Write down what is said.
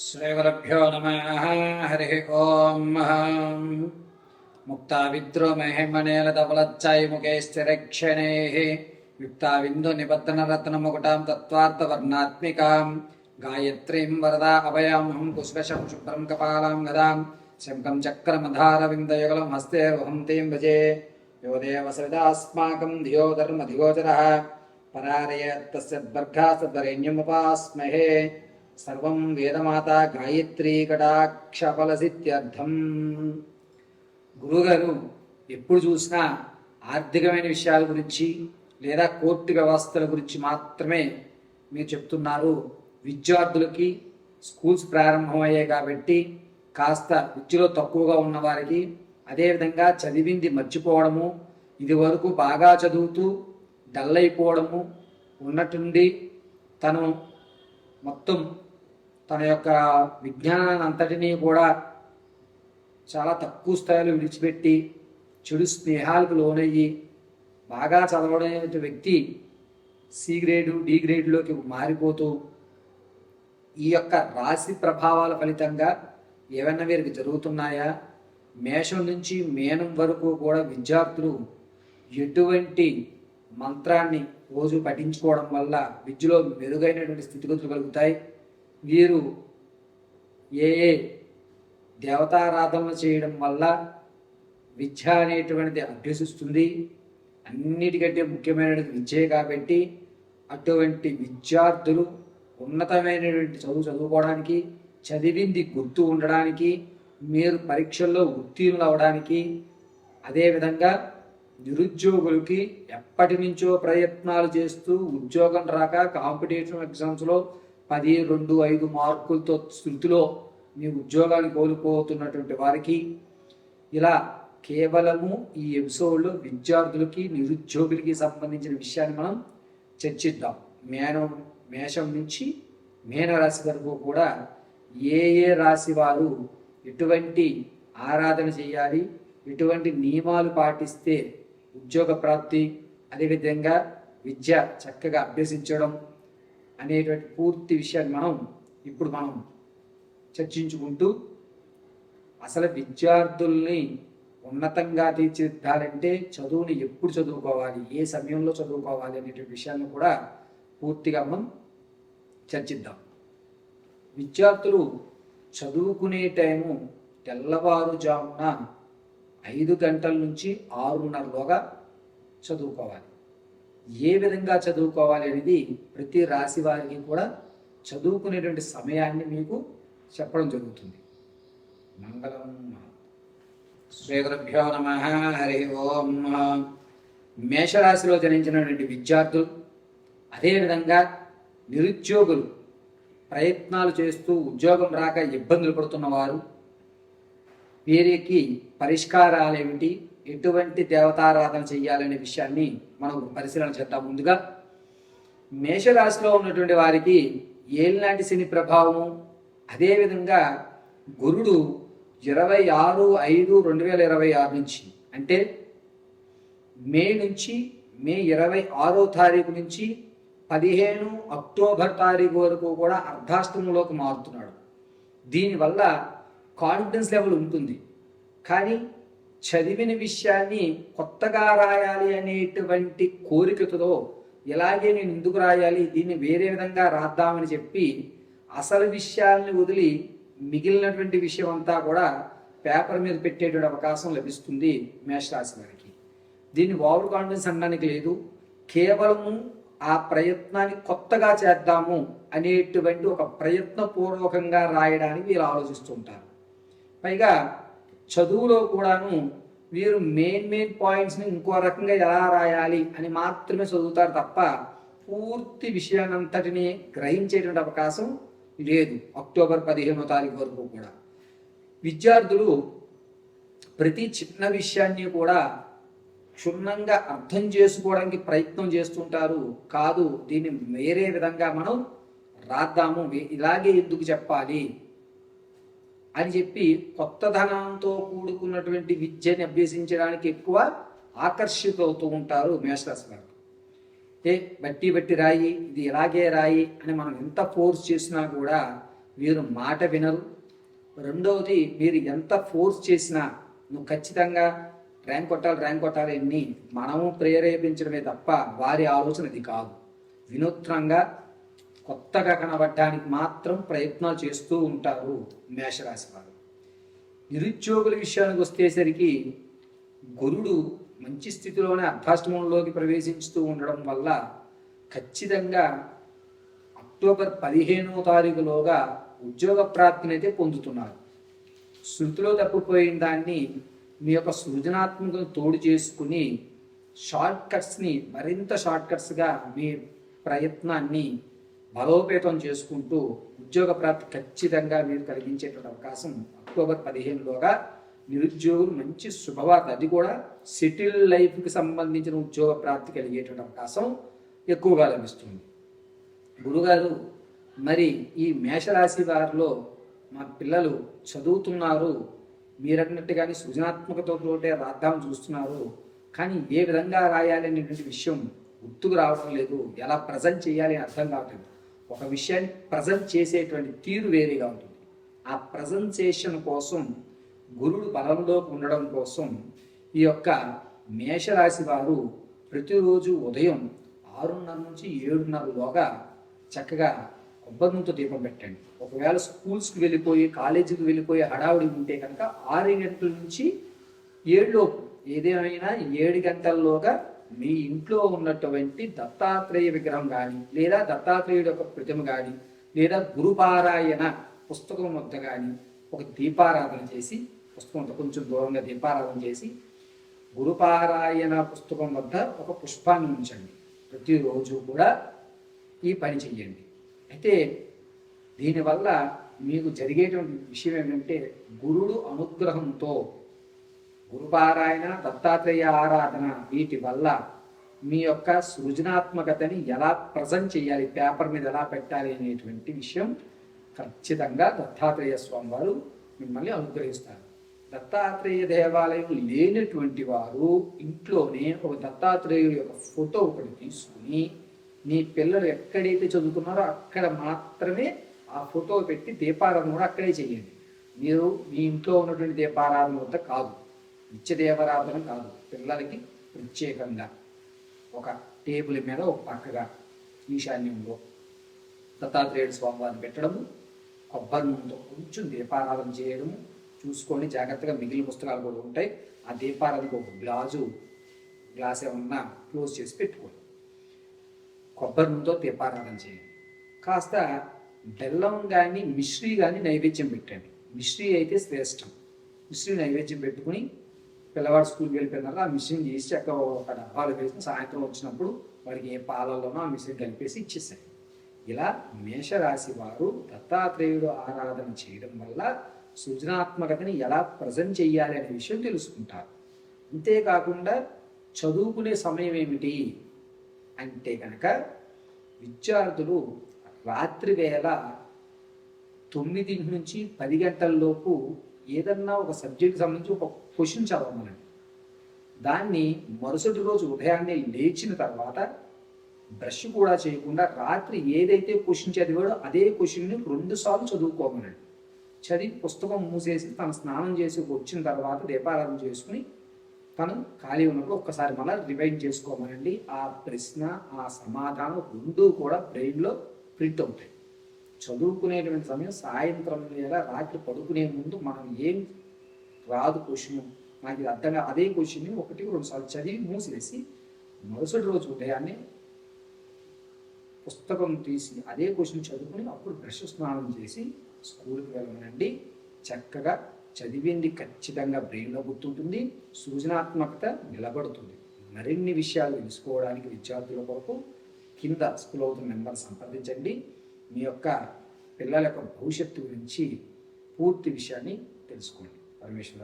శ్రీగురుభ్యో నమః. హరి ఓం. ముక్తా విద్రోమహిమనేల ధవలచ్చాయి ముఖే స్థిరక్షణైః యుక్తావిందు నిబద్ధనరత్నముకుటాం తత్వార్థవర్ణాత్మికాం గాయత్రీం వరదా అభయామహం కుశలశం శుభ్రం కపాలాం గదాం శంఖం చక్రమధారవిందయుగలం హస్తే వహంతీం భజే యో దేవసవిదాస్మాకం ధియో ధర్మధిగోచరః పరారయత్తస్యద్బర్గాసద్వరేణ్యముపాస్మహే సర్వం వేదమాత గాయత్రీ కటాక్షఫలసిత్యర్థం. గురువుగారు ఎప్పుడు చూసినా ఆర్థికమైన విషయాల గురించి లేదా కోర్టు వ్యవస్థల గురించి మాత్రమే మీరు చెప్తున్నారు. విద్యార్థులకి స్కూల్స్ ప్రారంభమయ్యాయి కాబట్టి కాస్త విద్యలో తక్కువగా ఉన్నవారికి, అదేవిధంగా చదివింది మర్చిపోవడము, ఇది వరకు బాగా చదువుతూ డల్ అయిపోవడము, ఉన్నట్టుండి తను మొత్తం తన యొక్క విజ్ఞానాన్ని అంతటినీ కూడా చాలా తక్కువ స్థాయిలో విడిచిపెట్టి చెడు స్నేహాలకు లోనయ్యి బాగా చదవడం వ్యక్తి సి గ్రేడు డి గ్రేడ్లోకి మారిపోతూ ఈ యొక్క రాశి ప్రభావాల ఫలితంగా ఏమన్నా వీరికి జరుగుతున్నాయా? మేషం నుంచి మీనం వరకు కూడా విద్యార్థులు ఎటువంటి మంత్రాన్ని రోజు పఠించుకోవడం వల్ల విద్యలో మెరుగైనటువంటి స్థితిగతులు కలుగుతాయి. వీరు ఏ దేవతారాధనలు చేయడం వల్ల విద్య అనేటువంటిది అభ్యసిస్తుంది. అన్నిటికంటే ముఖ్యమైనది విద్యే కాబట్టి అటువంటి విద్యార్థులు ఉన్నతమైనటువంటి చదువుకోవడానికి, చదివింది గుర్తు ఉండడానికి, మీరు పరీక్షల్లో ఉత్తీర్ణులు అవడానికి, అదేవిధంగా నిరుద్యోగులకి ఎప్పటి నుంచో ప్రయత్నాలు చేస్తూ ఉద్యోగం రాక కాంపిటేటివ్ ఎగ్జామ్స్లో 10, 2, 5 మార్కులతో స్థితిలో మీ ఉద్యోగాన్ని కోల్పోతున్నటువంటి వారికి ఇలా కేవలము ఈ ఎపిసోడ్లో విద్యార్థులకి నిరుద్యోగులకి సంబంధించిన విషయాన్ని మనం చర్చిద్దాం. మేషం నుంచి మీనరాశి వరకు కూడా ఏ రాశి వారు ఎటువంటి ఆరాధన చేయాలి, ఎటువంటి నియమాలు పాటిస్తే ఉద్యోగ ప్రాప్తి, అదేవిధంగా విద్య చక్కగా అభ్యసించడం అనేటువంటి పూర్తి విషయాన్ని ఇప్పుడు మనం చర్చించుకుంటూ అసలు విద్యార్థుల్ని ఉన్నతంగా తీర్చిదిద్దాలంటే చదువుని ఎప్పుడు చదువుకోవాలి, ఏ సమయంలో చదువుకోవాలి అనేటువంటి విషయాన్ని కూడా పూర్తిగా మనం చర్చిద్దాం. విద్యార్థులు చదువుకునే టైము తెల్లవారుజామున 5 గంటల నుంచి 6:30లోగా చదువుకోవాలి. ఏ విధంగా చదువుకోవాలి అనేది ప్రతి రాశి వారికి కూడా చదువుకునేటువంటి సమయాన్ని మీకు చెప్పడం జరుగుతుంది. మంగళం. శ్రీగురుభ్యో నమః. హరి ఓం. మేషరాశిలో జనించినటువంటి విద్యార్థులు, అదేవిధంగా నిరుద్యోగులు, ప్రయత్నాలు చేస్తూ ఉద్యోగం రాక ఇబ్బందులు పడుతున్నవారు, వీరికి పరిష్కారాలు ఏమిటి, ఎటువంటి దేవతారాధన చేయాలనే విషయాన్ని మనం పరిశీలన చేద్దాం. ముందుగా మేషరాశిలో ఉన్నటువంటి వారికి ఏలినాటి శని ప్రభావము, అదేవిధంగా గురుడు 26/5/2026 నుంచి, అంటే మే 26వ తారీఖు నుంచి 15 అక్టోబర్ తారీఖు వరకు కూడా అర్ధాష్టమంలోకి మారుతున్నాడు. దీనివల్ల కాన్ఫిడెన్స్ లెవెల్ ఉంటుంది, కానీ చదివిన విషయాన్ని కొత్తగా రాయాలి అనేటువంటి కోరికతో ఇలాగే నేను ఎందుకు రాయాలి, దీన్ని వేరే విధంగా రాద్దామని చెప్పి అసలు విషయాల్ని వదిలి మిగిలినటువంటి విషయం అంతా కూడా పేపర్ మీద పెట్టేటువంటి అవకాశం లభిస్తుంది మేషరాశి వారికి. దీన్ని ఓవర్ కాన్ఫిడెన్స్ అనడానికి లేదు, కేవలము ఆ ప్రయత్నాన్ని కొత్తగా చేద్దాము అనేటువంటి ఒక ప్రయత్నపూర్వకంగా రాయడానికి వీరు ఆలోచిస్తుంటారు. పైగా చదువులో కూడాను వీరు మెయిన్ పాయింట్స్ని ఇంకో రకంగా ఎలా రాయాలి అని మాత్రమే చదువుతారు తప్ప పూర్తి విషయాన్నంతటినీ గ్రహించేటువంటి అవకాశం లేదు. అక్టోబర్ 15వ తారీఖు వరకు కూడా విద్యార్థులు ప్రతి చిన్న విషయాన్ని కూడా క్షుణ్ణంగా అర్థం చేసుకోవడానికి ప్రయత్నం చేస్తుంటారు. కాదు, దీన్ని వేరే విధంగా మనం రాద్దాము, ఇలాగే ఎందుకు చెప్పాలి అని చెప్పి కొత్తదనంతో కూడుకున్నటువంటి విద్యని అభ్యసించడానికి ఎక్కువ ఆకర్షితులవుతూ ఉంటారు మేషరాశి వారు. బట్టి రాయి, ఇది ఇలాగే రాయి అని మనం ఎంత ఫోర్స్ చేసినా కూడా వీరు మాట వినరు. రెండవది, మీరు ఎంత ఫోర్స్ చేసినా నువ్వు ఖచ్చితంగా ర్యాంక్ కొట్టాలి అని మనము ప్రేరేపించడమే తప్ప వారి ఆలోచన ఇది కాదు. వినూత్నంగా కొత్తగా కనబడటానికి మాత్రం ప్రయత్నాలు చేస్తూ ఉంటారు మేషరాశి వారు. నిరుద్యోగుల విషయానికి వచ్చేసరికి గురుడు మంచి స్థితిలోనే అర్ధాష్టమంలోకి ప్రవేశించుతూ ఉండడం వల్ల ఖచ్చితంగా అక్టోబర్ 15వ తారీఖులోగా ఉద్యోగ ప్రాప్తిని అయితే పొందుతున్నారు. శృతిలో తప్పిపోయిన దాన్ని మీ యొక్క సృజనాత్మకను తోడు చేసుకుని మరింత షార్ట్ కట్స్గా మీ ప్రయత్నాన్ని బలోపేతం చేసుకుంటూ ఉద్యోగ ప్రాప్తి ఖచ్చితంగా మీరు కలిగించేటువంటి అవకాశం అక్టోబర్ 15లోగా నిరుద్యోగులు మంచి శుభవార్త, అది కూడా సెటిల్ లైఫ్కి సంబంధించిన ఉద్యోగ ప్రాప్తి కలిగేటువంటి అవకాశం ఎక్కువగా లభిస్తుంది. గురుగారు, మరి ఈ మేషరాశి వారిలో మా పిల్లలు చదువుతున్నారు, మీరన్నట్టుగానే సృజనాత్మకతతోటే రాద్దాం చూస్తున్నారు, కానీ ఏ విధంగా రాయాలి అనేటువంటి విషయం గుర్తుకు రావడం లేదు, ఎలా ప్రజెంట్ చేయాలి అని అర్థం కావట్లేదు. ఒక విషయాన్ని ప్రజెంట్ చేసేటువంటి తీరు వేరేగా ఉంటుంది. ఆ ప్రజెంటేషన్ కోసం గురుడు బలంలోకి ఉండడం కోసం ఈ యొక్క మేషరాశి వారు ప్రతిరోజు ఉదయం 6:30 నుంచి 7:30లోగా చక్కగా కొబ్బరి నూనెతో దీపం పెట్టండి. ఒకవేళ స్కూల్స్కి వెళ్ళిపోయి కాలేజీకి వెళ్ళిపోయి హడావుడి ఉంటే కనుక 6 గంటల నుంచి 7 ఏదేమైనా 7 గంటల్లోగా మీ ఇంట్లో ఉన్నటువంటి దత్తాత్రేయ విగ్రహం కానీ, లేదా దత్తాత్రేయుడు యొక్క ప్రతిమ కానీ, లేదా గురుపారాయణ పుస్తకం వద్ద కానీ ఒక దీపారాధన చేసి, పుస్తకం కొంచెం దూరంగా దీపారాధన చేసి గురుపారాయణ పుస్తకం వద్ద ఒక పుష్పాన్ని ఉంచండి. ప్రతిరోజు కూడా ఈ పని చెయ్యండి. అయితే దీనివల్ల మీకు జరిగేటువంటి విషయం ఏంటంటే, గురుడు అనుగ్రహంతో గురుపారాయణ, దత్తాత్రేయ ఆరాధన, వీటి వల్ల మీ యొక్క సృజనాత్మకతని ఎలా ప్రజెంట్ చేయాలి, పేపర్ మీద ఎలా పెట్టాలి అనేటువంటి విషయం ఖచ్చితంగా దత్తాత్రేయ స్వామి వారు మిమ్మల్ని అనుగ్రహిస్తారు. దత్తాత్రేయ దేవాలయం లేనటువంటి వారు ఇంట్లోనే ఒక దత్తాత్రేయుడి యొక్క ఫోటో ఒకటి తీసుకుని మీ పిల్లలు ఎక్కడైతే చదువుకున్నారో అక్కడ మాత్రమే ఆ ఫోటో పెట్టి దీపారాధన కూడా అక్కడే చేయండి. మీరు మీ ఇంట్లో ఉన్నటువంటి దీపారాధన వద్ద కాదు, నిత్య దీపారాధన కాదు, పిల్లలకి ప్రత్యేకంగా ఒక టేబుల్ మీద ఒక పక్కగా ఈశాన్యంలో దత్తాత్రేయుడు స్వామివారిని పెట్టడము, కొబ్బరి నూనెతో కొంచెం దీపారాధన చేయడము చూసుకొని జాగ్రత్తగా. మిగిలిన పుస్తకాలు కూడా ఉంటాయి. ఆ దీపారాధనకు ఒక గ్లాస్ ఏమన్నా క్లోజ్ చేసి పెట్టుకోండి. కొబ్బరి నూనెతో దీపారాధన చేయండి. కాస్త బెల్లం కానీ మిశ్రీ కానీ నైవేద్యం పెట్టండి. మిశ్రీ అయితే శ్రేష్టం. మిశ్రీ నైవేద్యం పెట్టుకుని పిల్లవాడు స్కూల్కి వెళ్ళిపోయినాక ఆ మిశ్రీని చేసి చక్కగా ఒక డబ్బాలు వేసి సాయంత్రం వచ్చినప్పుడు వాడికి ఏ పాలల్లోనో ఆ మిశ్రీ కలిపేసి ఇచ్చేసాయి. ఇలా మేషరాశి వారు దత్తాత్రేయుడు ఆరాధన చేయడం వల్ల సృజనాత్మకతని ఎలా ప్రజెంట్ చేయాలి అనే విషయం తెలుసుకుంటారు. అంతేకాకుండా చదువుకునే సమయం ఏమిటి అంటే కనుక, విద్యార్థులు రాత్రి వేళ 9 నుంచి 10 గంటల్లోపు ఏదన్నా ఒక సబ్జెక్ట్ సంబంధించి ఒక క్వశ్చన్ చదవమనండి. దాన్ని మరుసటి రోజు ఉదయాన్నే లేచిన తర్వాత బ్రష్ కూడా చేయకుండా రాత్రి ఏదైతే క్వశ్చన్ చదివాడో అదే క్వశ్చన్ని 2 సార్లు చదువుకోమనండి. చదివి పుస్తకం మూసేసి తన స్నానం చేసి వచ్చిన తర్వాత దీపారాధన చేసుకుని తను ఖాళీ ఉన్నప్పుడు ఒక్కసారి మళ్ళీ రివైండ్ చేసుకోమనండి. ఆ ప్రశ్న ఆ సమాధానం 2 కూడా బ్రెయిన్లో ప్రింట్ అవుతాయి. చదువుకునేటువంటి సమయం సాయంత్రం లేదా రాత్రి పడుకునే ముందు మనం ఏం రాదు క్వశ్చన్, నాకు ఇది అర్థంగా అదే క్వశ్చన్ని 1-2 సార్లు చదివి మూసేసి మరుసటి రోజు ఉదయాన్నే పుస్తకం తీసి అదే క్వశ్చన్ చదువుకుని అప్పుడు బ్రష్ స్నానం చేసి స్కూల్కి వెళ్ళమనండి. చక్కగా చదివింది ఖచ్చితంగా బ్రెయిన్లో గుర్తుంటుంది, సృజనాత్మకత నిలబడుతుంది. మరిన్ని విషయాలు తెలుసుకోవడానికి విద్యార్థుల కొరకు కింద స్కూల్ అవుతున్న నెంబర్ సంప్రదించండి. మీ యొక్క పిల్లల యొక్క భవిష్యత్తు గురించి పూర్తి విషయాన్ని తెలుసుకోండి. పరమేశ్వర